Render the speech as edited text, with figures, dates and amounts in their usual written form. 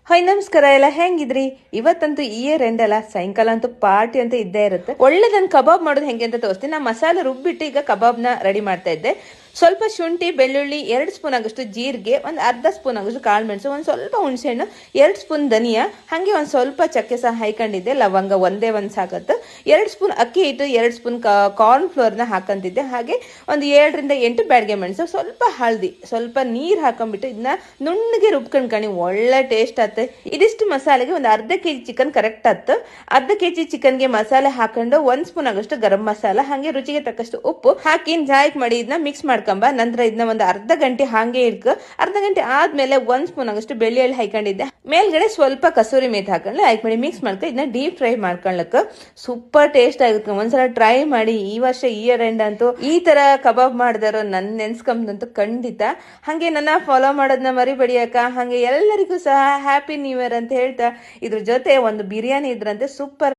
Hi ನಮಸ್ಕಾರ ಎಲ್ಲ ಹೆಂಗಿದ್ರಿ. ಇವತ್ತಂತೂ year end ಅಲ್ಲ, ಸಾಯಂಕಾಲ ಅಂತೂ ಪಾರ್ಟಿ ಅಂತ ಇದ್ದೇ ಇರುತ್ತೆ. ಒಳ್ಳೆ ನಾನು ಕಬಾಬ್ ಮಾಡೋದು ಹೆಂಗೆ ಅಂತ ತೋರಿಸ್ತೀನಿ. ನಾ ಮಸಾಲೆ ರುಬ್ಬಿಟ್ಟು ಈಗ ಕಬಾಬ್ನ ರೆಡಿ ಮಾಡ್ತಾ ಇದ್ದೆ. ಸ್ವಲ್ಪ ಶುಂಠಿ, ಬೆಳ್ಳುಳ್ಳಿ, 2 ಸ್ಪೂನ್ ಆಗೋಷ್ಟು ಜೀರಿಗೆ, ಒಂದು ಅರ್ಧ ಸ್ಪೂನ್ ಆಗೋಷ್ಟು ಕಾಳು ಮೆಣಸು, ಒಂದು ಸ್ವಲ್ಪ ಹುಣಸೆಹಣ್ಣು, 2 ಸ್ಪೂನ್ ಧನಿಯಾ, ಹಾಗೆ ಒಂದು ಸ್ವಲ್ಪ ಚಕ್ಕೆ ಸಹ ಹಾಕೊಂಡಿದ್ದೆ. ಲವಂಗ ಒಂದೇ ಒಂದು ಸಾಕತ್ತು. 2 ಸ್ಪೂನ್ ಅಕ್ಕಿ ಹಿಟ್ಟು, 2 ಸ್ಪೂನ್ ಕಾರ್ನ್ ಫ್ಲೋರ್ನ ಹಾಕಂತಿದ್ದೆ. ಹಾಗೆ ಒಂದು 7ರಿಂದ 8 ಬ್ಯಾಡ್ಗೆ ಮೆಣಸು, ಸ್ವಲ್ಪ ಹಳದಿ, ಸ್ವಲ್ಪ ನೀರು ಹಾಕೊಂಡ್ಬಿಟ್ಟು ಇದನ್ನ ನುಣ್ಣಗೆ ರುಬ್ಕೊಂಡ್ಕಣಿ. ಒಳ್ಳೆ ಟೇಸ್ಟ್ ಆಗುತ್ತೆ. ಇದಿಷ್ಟು ಮಸಾಲೆಗೆ ಒಂದು ಅರ್ಧ ಕೆಜಿ ಚಿಕನ್ ಕರೆಕ್ಟ್ ಆಯ್ತು. ಅರ್ಧ ಕೆಜಿ ಚಿಕನ್ಗೆ ಮಸಾಲೆ ಹಾಕೊಂಡು 1 ಸ್ಪೂನ್ ಆಗೋಷ್ಟು ಗರಂ ಮಸಾಲ, ಹಾಗೆ ರುಚಿಗೆ ತಕ್ಕಷ್ಟು ಉಪ್ಪು ಹಾಕಿ ಜಾಯಿಕ್ ಮಾಡಿ ಇದನ್ನ ಮಿಕ್ಸ್ ಮಾಡ್ಕೊಂಬ. ನಂತರ ಇದನ್ನ ಒಂದು ಅರ್ಧ ಗಂಟೆ ಹಾಗೆ ಇಡ್ಕ. ಅರ್ಧ ಗಂಟೆ ಆದ್ಮೇಲೆ 1 ಸ್ಪೂನ್ ಆಗೋಷ್ಟು ಬೆಳ್ಳುಳ್ಳಿ ಹಾಕೊಂಡಿದ್ದೆ. ಮೇಲ್ಗಡೆ ಸ್ವಲ್ಪ ಕಸೂರಿ ಮೇಥಿ ಹಾಕೊಂಡು ಹಾಕಿ ಮಾಡಿ ಮಿಕ್ಸ್ ಮಾಡ್ಕೊ ಇದನ್ನ ಡೀಪ್ ಫ್ರೈ ಮಾಡ್ಕೊಳ್ಳಕ. ಸೂಪರ್ ಟೇಸ್ಟ್ ಆಗುತ್ತೆ. ಒಂದ್ಸಲ ಟ್ರೈ ಮಾಡಿ. ಈ ವರ್ಷ ಇಯರ್ ಎಂಡ್ ಅಂತೂ ಈ ತರ ಕಬಾಬ್ ಮಾಡಿದಾರೋ ನನ್ ನೆನ್ಸ್ಕೊಂಬಂತೂ ಖಂಡಿತ. ಹಾಗೆ ನನ್ನ ಫಾಲೋ ಮಾಡೋದನ್ನ ಮರಿಬೇಡಿಯಕ್ಕ. ಹಾಗೆ ಎಲ್ಲರಿಗೂ ಸಹ ಹ್ಯಾಪಿ ನ್ಯೂ ಇಯರ್ ಅಂತ ಹೇಳ್ತಾ ಇದ್ರ ಜೊತೆ ಒಂದು ಬಿರಿಯಾನಿ ಇದ್ರಂತೆ ಸೂಪರ್.